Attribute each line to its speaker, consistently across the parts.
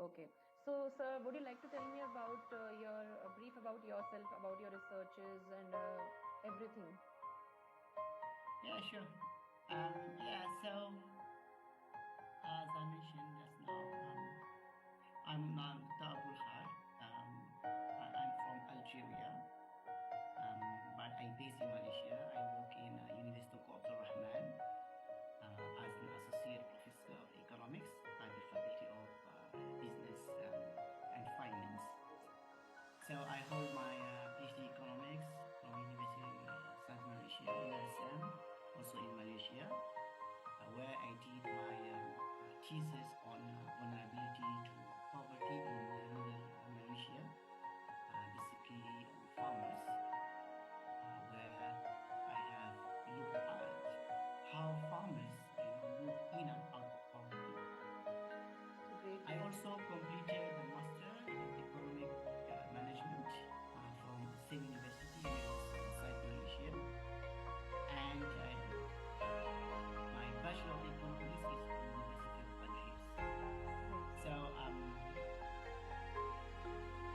Speaker 1: Okay. So, sir, would you like to tell me about your brief about yourself, about your researches and everything?
Speaker 2: Yeah, sure. Yeah, so as I mentioned just now, I'm Dr. Abdelhak. I'm from Algeria, but I based in Malaysia. I work in University of Abdul as an associate professor of economics at the Faculty of Business and Finance. So I hold my PhD economics from University of South Malaysia, USM, also in Malaysia, where I did my thesis on vulnerability to poverty in rural Malaysia, basically on farmers, where I have looked at how farmers, move in and out of poverty.
Speaker 1: Great.
Speaker 2: I also completed the master in economic management from same university in South Malaysia, and my bachelor of economics is from University of Algiers. So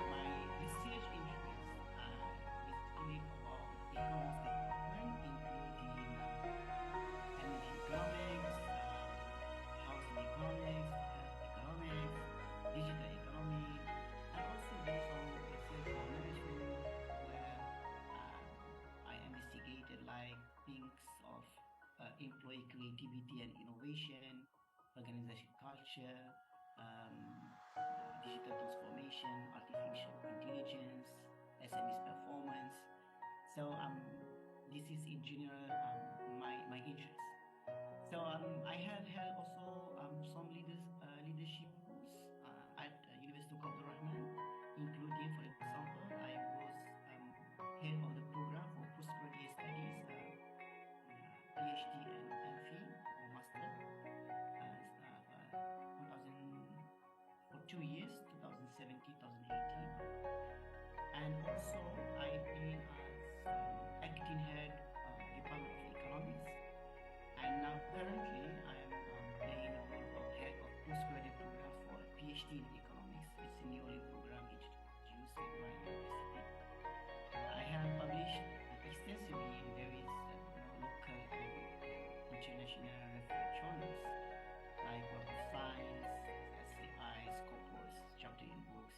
Speaker 2: my research interest is really about economics development, including energy economics, housing economics, health economics, digital economy, and also do some research on management where I investigated like things of employee creativity and innovation, organization culture, digital transformation, artificial intelligence, SMEs performance. So this is in general my interest. So I have held also some leadership roles at University of Abdul including, for example, I was head of the program for postgraduate studies, PhD and MPhil or master, 2000 for 2 years, 2017, 2018, and also I've been as acting head Department of Economics. And now currently I am playing the role of head of postgraduate programs for a PhD in economics. It's a newly program introduced in my university. I have published extensively in various local and international reference journals like Web of Science, SCI, Scopus, chapter in books.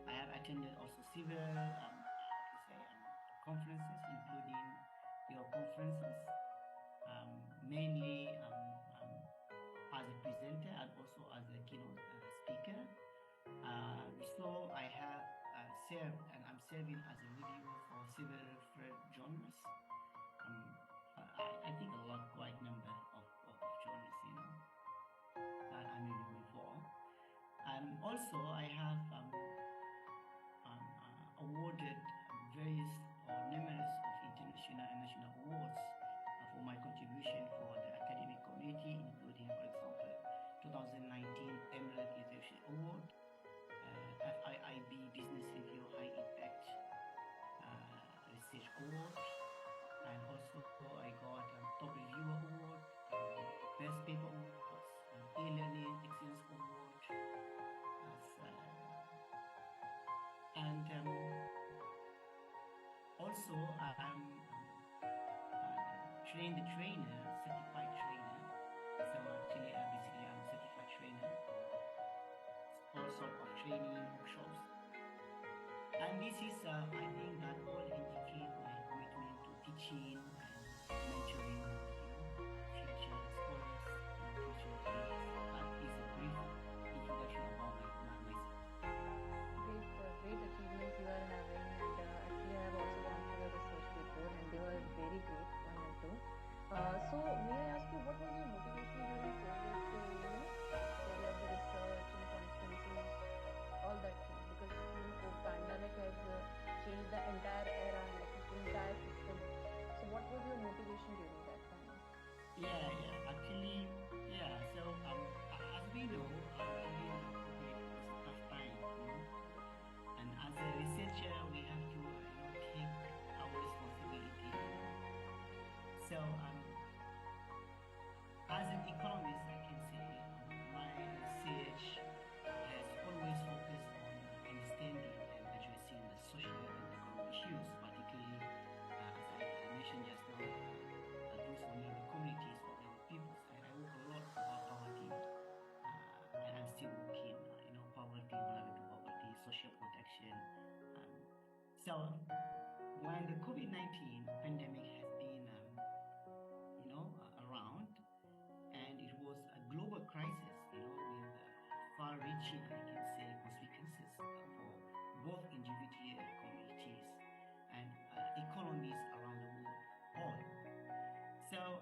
Speaker 2: I have attended also several conferences, including your conferences. Mainly as a presenter and also as a keynote speaker. So I have served and I'm serving as a reviewer for several referred journals. I think a lot, quite number of journals, that I'm reviewing for. Also, I have awarded various or numerous of international and national awards for my contribution for the academic community, including, for example, 2019 Eminent Leadership Award, FIIB Business Review High Impact Research Award, and also I got Top Reviewer Award, Best Paper Awards, E-Learning Excellence Award, and also I'm trained trainer, certified trainer. So actually, basically, I'm a certified trainer for all sorts of training workshops. And this is, I think, that all indicate my commitment to teaching and mentoring, future scholars, future leaders. That is a brief introduction about myself.
Speaker 1: Great achievements you are having, and actually I have also gone through your research before, and they were very great, one and two. So may I ask you, what was your motivation during COVID to, carry out the research and conferences, all that thing? Because pandemic has changed the entire era and like the entire system. So what was your motivation during that time?
Speaker 2: Yeah, actually, yeah. So So when the COVID-19 pandemic has been, around, and it was a global crisis, with far-reaching, I can say, consequences for both individual communities and economies around the world. All. So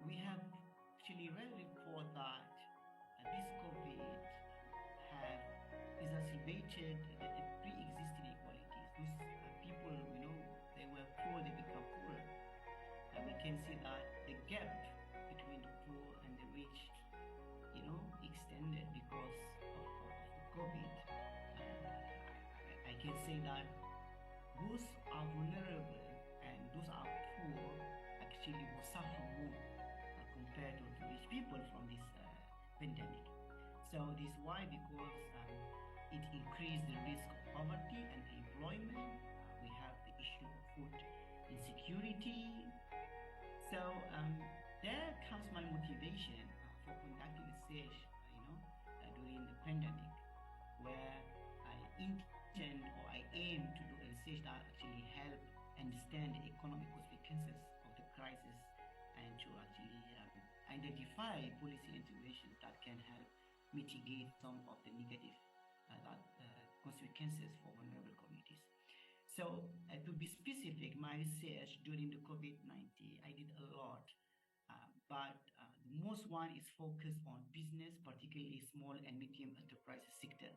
Speaker 2: we have actually read a report that this COVID have exacerbated the pre-existing inequalities. Those people, they were poor, they become poorer. And we can see that the gap between the poor and the rich, extended because of COVID. I can say that those are vulnerable and those are poor actually will suffer more compared to rich people from this pandemic. So this is why, because it increased the risk of poverty and unemployment. We have the issue of food insecurity. So there comes my motivation for conducting research, during the pandemic, where I intend or I aim to do a research that actually help understand the economic consequences of the crisis and to actually identify policy interventions that can help mitigate some of the negative consequences for vulnerable communities. So to be specific, my research during the COVID-19, I did a lot, but the most one is focused on business, particularly small and medium enterprises sector,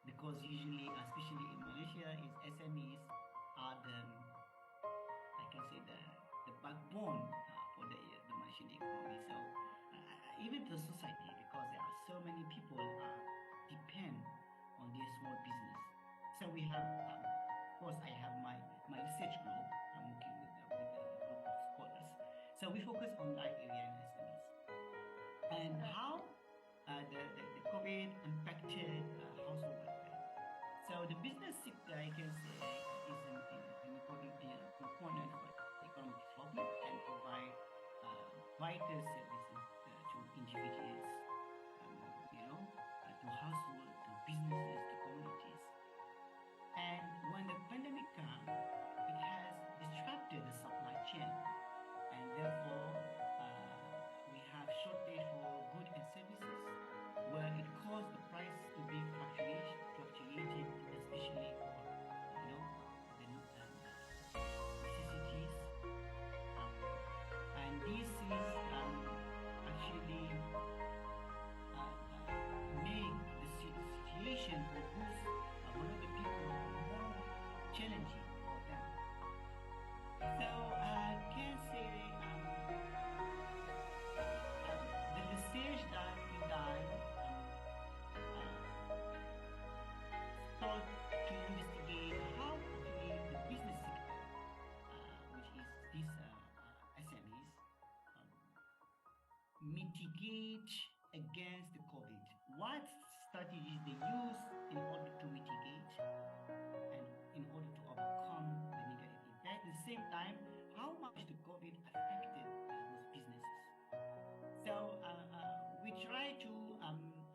Speaker 2: because usually, especially in Malaysia, is SMEs are I can say the backbone for the Malaysian economy. So even the society, because there are so many people depend on their small business. So we have, of course, I have my research group. I'm working with a group of scholars. So we focus on that area in SMEs and how the COVID impacted household welfare. So the business sector, I can say, is an important component for economic development and provide vital services to individuals, to households, to businesses, to communities. And when the pandemic comes, it has disrupted the supply chain, and therefore we have shortage for goods and services, where it caused the price to be fluctuated, especially for the necessities, and this is actually make the situation for those vulnerable people more challenging for them. So I can say the research that we done sought to investigate how actually the business sector, which is these SMEs, mitigate against the COVID. What strategies they use in order to mitigate and in order to overcome the negative impact. At the same time, how much the COVID affected those businesses. So we try to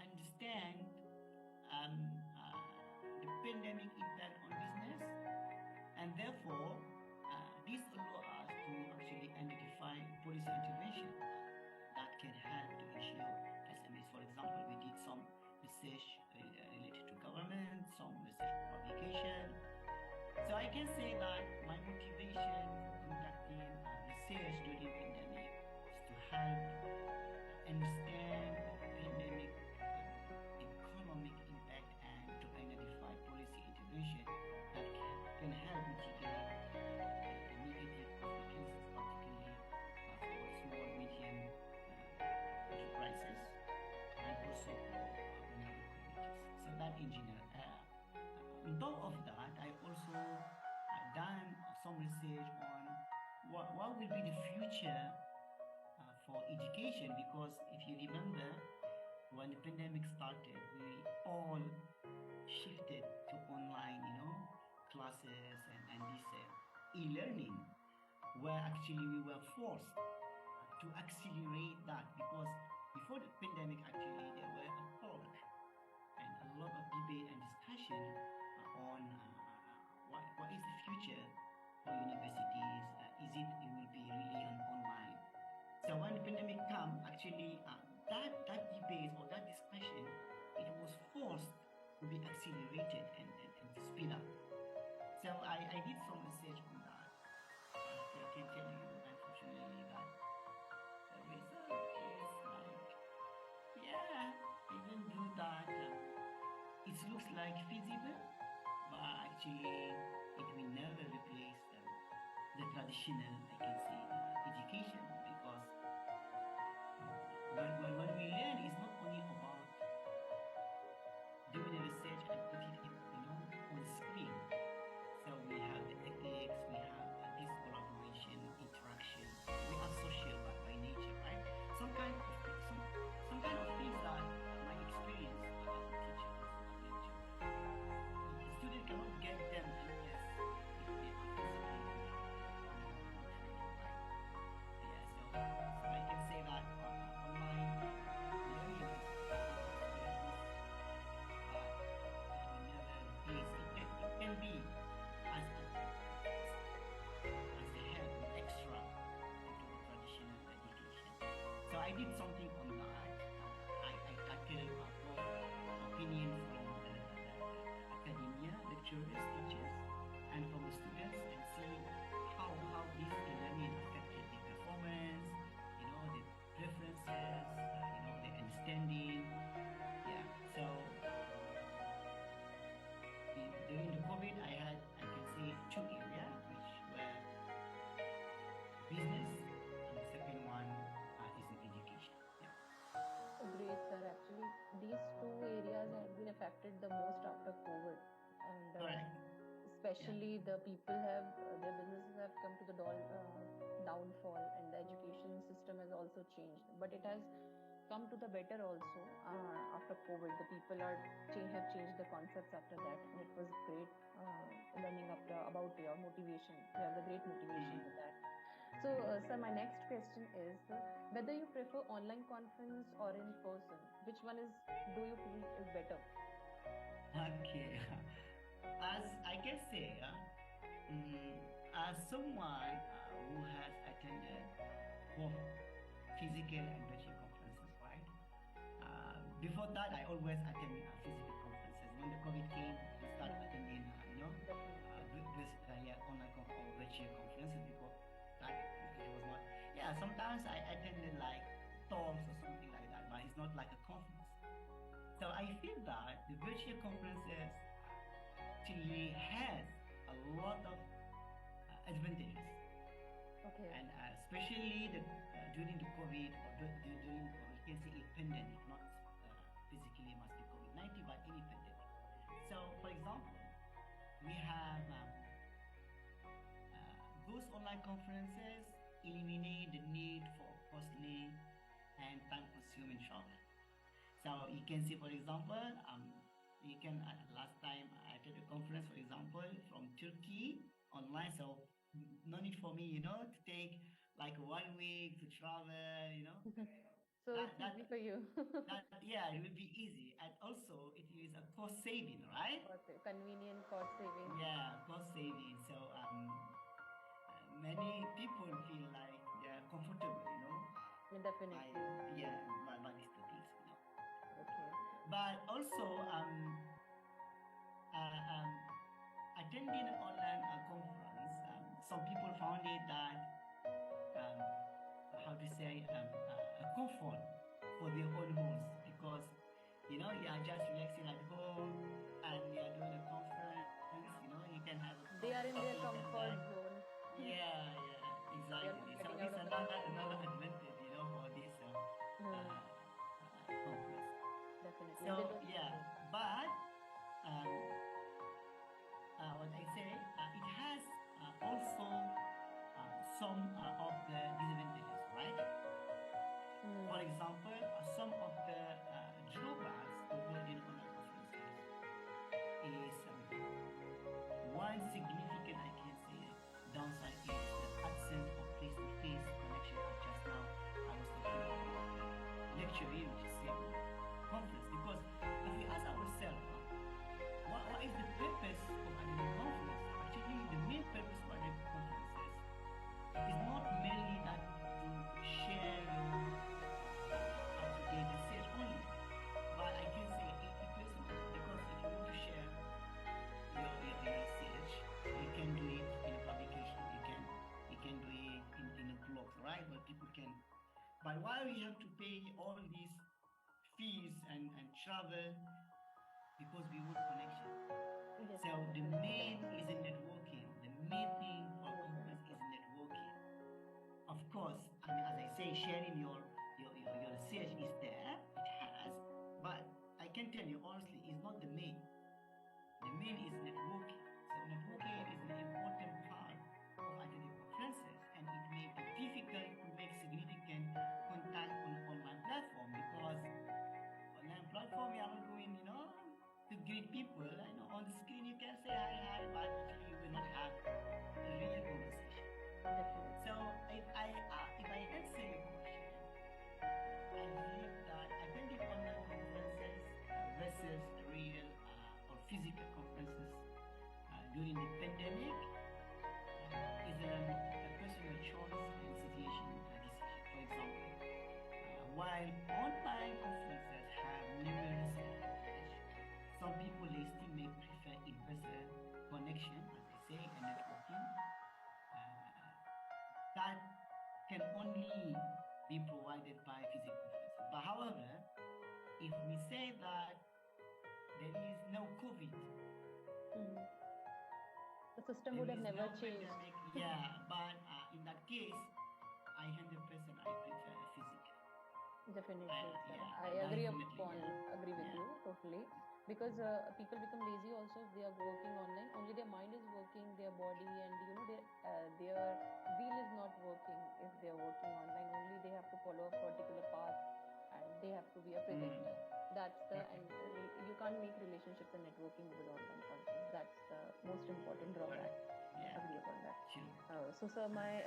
Speaker 2: understand the pandemic impact on business, and therefore this allows us to actually identify policy intervention that can help to ensure SMEs. For example, we did some research related to government, some research publication. So I can say that my motivation for conducting research during the pandemic is to help understand pandemic economic impact and to identify policy intervention that can help mitigate the negative consequences, particularly for small, medium enterprises and also for vulnerable communities. So that in general. On top of that, I also done some research on what will be the future for education, because if you remember, when the pandemic started, we all shifted to online, classes and this e-learning, where actually we were forced to accelerate that, because before the pandemic, actually there were a talk and a lot of debate and discussion on what is the future for universities? It will be really an online? So when the pandemic come, actually, that debate or that discussion, it was forced to be accelerated and to speed up. So I did some research on that. I can tell you, unfortunately, that the result is like, yeah, even though that it looks like feasible, but actually it will never replace the traditional, I can say, education, because when we learn, it's not only about doing the research and put it in, on screen. So we have the techniques, we have this collaboration, interaction. We are social by nature, right? Some kind of things that my experience as a teacher, as a lecturer, the student cannot get them unless if they are physically interacting, right? Yeah, so I can say that online learning experience, but it will never replace. It can be as a help, an extra to the traditional education. So I did something on that. I tackled both opinion from the academia, lecturers, teachers, and from the students, and see how this learning affected the performance, the preferences, the understanding. Yeah. So during the COVID, I can say two areas, which were business, and the second one is in education. Yeah.
Speaker 1: Great, sir. Actually, these two areas have been affected the most after COVID, and
Speaker 2: Correct.
Speaker 1: especially the people have their businesses have come to the downfall, and the education system has also changed. But it has come to the better also after COVID. The people have changed the concepts after that, and it was great learning about your motivation. You have the great motivation with that. So, sir, my next question is whether you prefer online conference or in person. Which one do you feel is better?
Speaker 2: Okay. As I can say, as someone who has attended both physical and virtual conferences, right? Before that, I always attend physical conferences. When the COVID came, we started attending, online or virtual conferences, because that it was not. Yeah, sometimes I attended like talks or something like that, but it's not like a conference. So I feel that the virtual conferences actually has a lot of advantages.
Speaker 1: Okay.
Speaker 2: And especially during the COVID, or during, or you can say, a pandemic, not physically must be COVID-19, but any pandemic. So, for example, we have those online conferences eliminate the need for costly and time-consuming travel. So you can see, for example, you can last time I attended a conference, for example, from Turkey online. So no need for me, to take like 1 week to travel.
Speaker 1: So it's easy for you.
Speaker 2: Yeah, it will be easy, and also it is a cost saving, right?
Speaker 1: Convenient cost saving.
Speaker 2: Yeah, cost saving. So many people feel like they are comfortable,
Speaker 1: Definitely.
Speaker 2: by these things,
Speaker 1: Okay.
Speaker 2: But also, attending an online conference, some people found it that, how to say, a comfort for their own homes, because you are just relaxing at home and you are doing a conference. You can have a
Speaker 1: They are in their
Speaker 2: coffee,
Speaker 1: comfort zone.
Speaker 2: Yeah, exactly. So
Speaker 1: Getting out
Speaker 2: it's
Speaker 1: of the
Speaker 2: another
Speaker 1: comfort zone.
Speaker 2: advantage, for this conference.
Speaker 1: Definitely.
Speaker 2: So
Speaker 1: They don't.
Speaker 2: but what I say, it has also some of the disadvantages, right? For example, some of the drawbacks to holding online conferences is one significant, I can say, downside is the absence of face-to-face connection. Just now, I was talking about lecturing, which is same conference, because if we ask ourselves, what is the purpose of an conference? why we have to pay all these fees and travel? Because we want connection.
Speaker 1: Yes,
Speaker 2: So the
Speaker 1: definitely.
Speaker 2: main is in networking. The main thing for conference is networking. Of course, I mean, as I say, sharing your research is there. It has, but I can tell you honestly, it's not the main. The main is networking. So networking is an important part of attending conferences, and it may be difficult to make significant contact on online platform because online platform you are going, to greet people. I know on the screen you can say hi, but actually you will not have a real conversation.
Speaker 1: Definitely.
Speaker 2: So if I answer your question, I believe that attending online conferences versus real or physical conferences during the pandemic is a personal choice and situation decision. For example, while online conferences have numerous advantages, some people they still may prefer in-person connection, as I say, and networking. That can only be provided by physical conferences. But however, if we say that there is no COVID,
Speaker 1: Mm. The system
Speaker 2: there
Speaker 1: would have
Speaker 2: is
Speaker 1: never
Speaker 2: no
Speaker 1: changed.
Speaker 2: pandemic, yeah, but in that case, I 100% I prefer physical.
Speaker 1: Definitely, sir.
Speaker 2: Yeah,
Speaker 1: I
Speaker 2: definitely,
Speaker 1: agree with
Speaker 2: yeah,
Speaker 1: you totally. Because people become lazy also if they are working online. Only their mind is working, their body, and their wheel is not working if they are working online. Only they have to follow a particular path, and they have to be a
Speaker 2: mm,
Speaker 1: present. That's the and you can't make relationships and networking with online conference. That's the most important drawback.
Speaker 2: correct, yeah,
Speaker 1: Agree upon that.
Speaker 2: sure.
Speaker 1: So, sir, my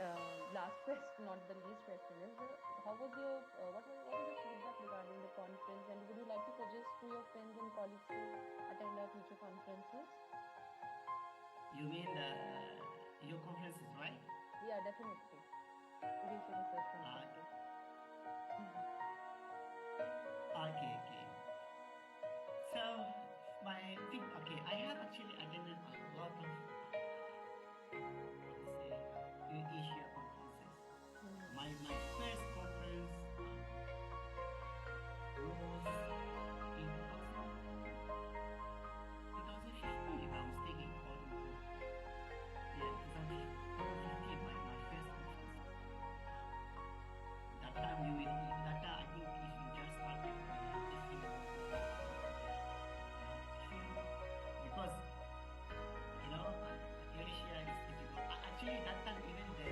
Speaker 1: last question, not the least question, is how was your what is your feedback regarding the conference, and would you like to suggest to your friends and colleagues to attend our future conferences?
Speaker 2: You mean your conferences, right?
Speaker 1: Yeah, definitely. Eurasia Research
Speaker 2: Uh,
Speaker 1: conferences. Mhm.
Speaker 2: okay, okay. So my think, okay, I have actually attended a lot of I would say Asia conferences.
Speaker 1: Mhm.
Speaker 2: My first conference was in 2015, if I'm mistaken, according to yeah 2015, my first conference. That time that time I think if you just started or you have just finished your because Eurasia is difficult. Actually, that time even the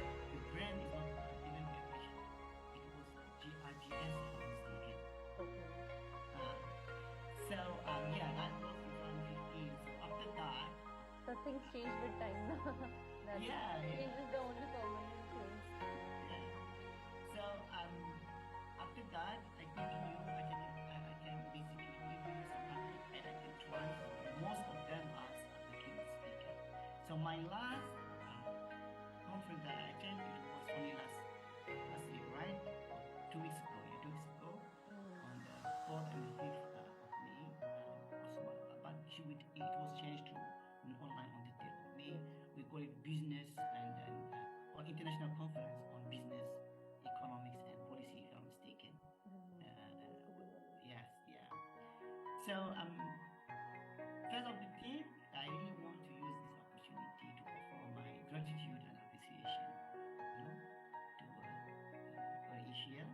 Speaker 2: brand is not even Eurasia. It was GRGS, if I'm mistaken.
Speaker 1: Okay.
Speaker 2: Uh, so yeah, that was 2015. So after that,
Speaker 1: So things change with time. That's
Speaker 2: yeah, yeah,
Speaker 1: change is the only permanent thing.
Speaker 2: yeah. So after that, I continue. I can basically even sometimes I attend twice. Most of them as the keynote speaker. So my last conference that I attended it was only last week, right? Or 2 weeks ago. Yeah, 2 weeks ago,
Speaker 1: Mm.
Speaker 2: on the 4th and the 5th of May. But it was changed to an online on the 3rd of May. We call it business and or international conference on business, economics, and policy, if I'm mistaken.
Speaker 1: Mm.
Speaker 2: Yes, yeah. So first of the thing, I really want to use this opportunity to offer my gratitude and appreciation, to Asia,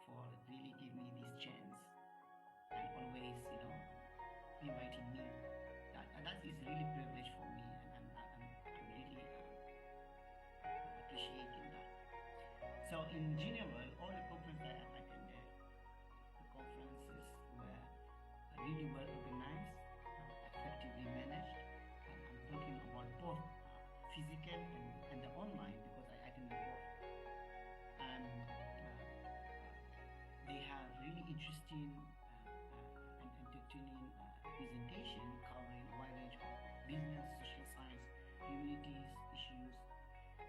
Speaker 2: for really giving me this chance and always, inviting me. That is really privilege for me, and I'm really appreciating that. So in general, all the conferences that I've attended, the conferences were really well organized, effectively managed. And I'm talking about both physical and the online because I attended both. And they have really interesting and entertaining presentation covering a wide range of business, social science, humanities, issues.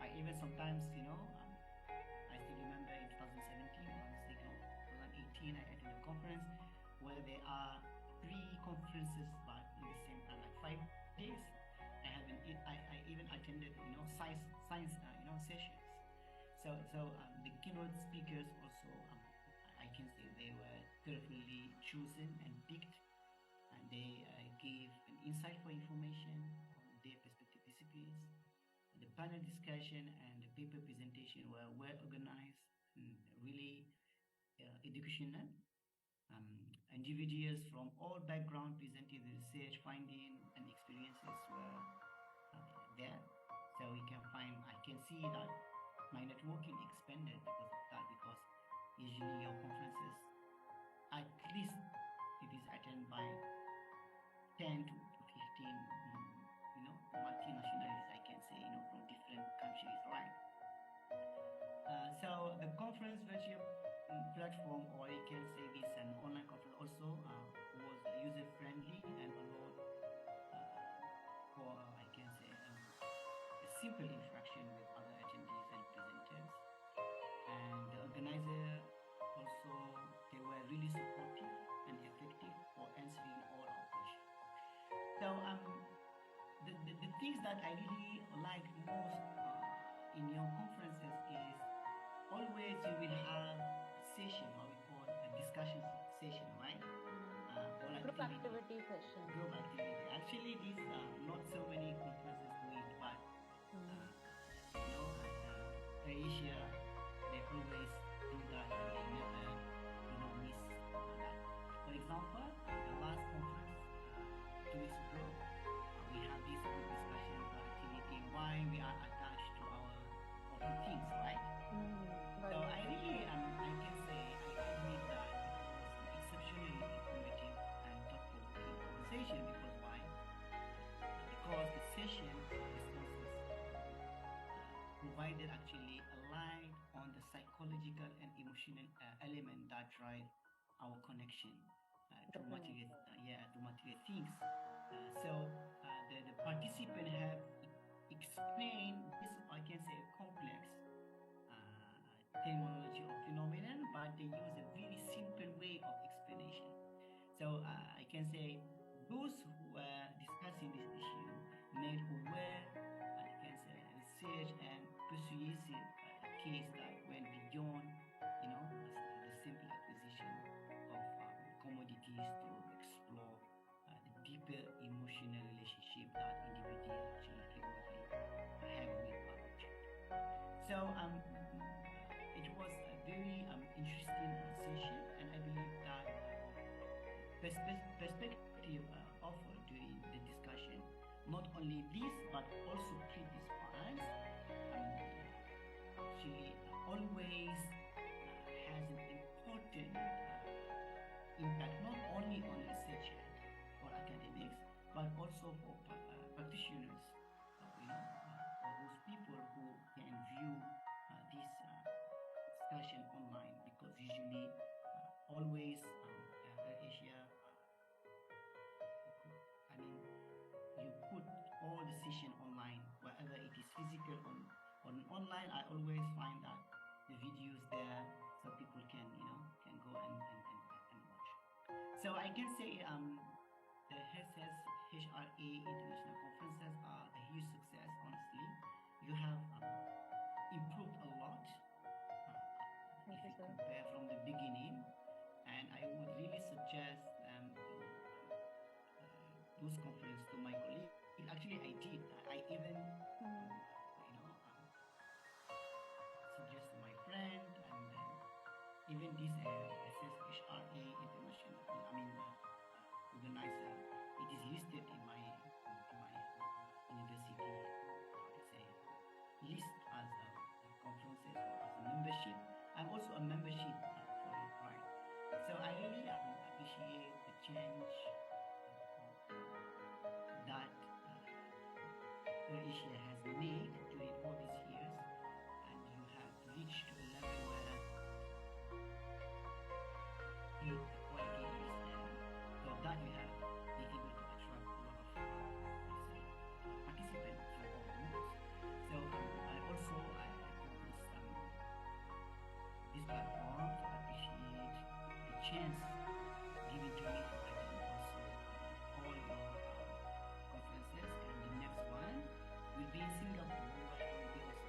Speaker 2: I even sometimes, I still remember in 2017, or mistaken, 2018, I attended a conference where there are three conferences, but in the same time, like 5 days. I even attended, science, sessions. The keynote speakers also, I can say they were carefully chosen and picked, and they gave an insightful information on their respective disciplines. The panel discussion and the paper presentation were well organized and really educational. Individuals from all backgrounds presented the research finding and experiences were there. So we can find, I can see that my networking expanded because of that, because usually your conferences, at least it is attended by 10 to 15, multinationalities, I can say, from different countries, right? So the conference virtual platform, or you can say this an online conference also, was user friendly and allowed for, I can say, a simple interaction with other attendees and presenters. And the organizer also, they were really supportive and effective for answering all our questions. So the things that I really like most in your conferences is always you will have a session, what we call a discussion session, right? Or
Speaker 1: Group
Speaker 2: activity.
Speaker 1: activity session.
Speaker 2: Group activity. Actually, these not so many conferences do it, but Eurasia, they always do that, and they never, miss that. For example, the last conference 2 weeks ago, we have this group discussion activity why we are attached to our teams, right? So I really, I can say, I admit that it was an exceptionally informative and thought-provoking conversation. Because why? Because the session responses provided actually aligned on the psychological and emotional element that drive our connection to material, to material things. The participant have explained this, I can say, complex terminology or phenomenon, but they use a very simple way of explanation. So I can say those who were discussing this issue made aware, I can say, research and persuasive case that went beyond, the simple acquisition of commodities to explore the deeper emotional relationship that individuals actually frequently have with our object. So it was a very interesting session, and I believe that perspective offered during the discussion, not only this but also previous ones, actually always has an important impact not only on researchers or academics, but also for practitioners, or those people who can view this discussion online, because usually always Asia, I mean, you put all the session online, whether it is physical or online. I always find that the videos there, so people can go and watch. So I can say the HRA international conferences are a huge success. Honestly, you have improved a lot if you compare from the beginning, and I would really suggest those conferences to my colleague. Actually, I did. I even suggest to my friend, and even this SSHRA international, organizer, it is listed in my university, how to say, list as conferences or as a membership. I'm also a membership for it, right? So I really appreciate the change that Eurasia has made during all these years, and you have reached to a level where the quality is there, so that you have been able to attract a lot of participants from all the world. So I also this platform to appreciate the chance given to me to attend also all your conferences, and the next one will be in Singapore, where I will be also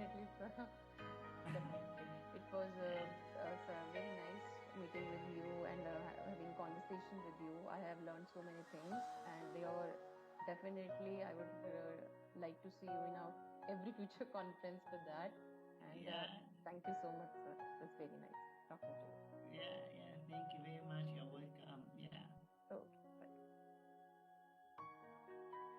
Speaker 1: definitely, sir. Definitely. It was very nice meeting with you and having conversation with you. I have learned so many things, and you're definitely, I would like to see you in our every future conference for that. And
Speaker 2: Yeah.
Speaker 1: thank you so much, sir.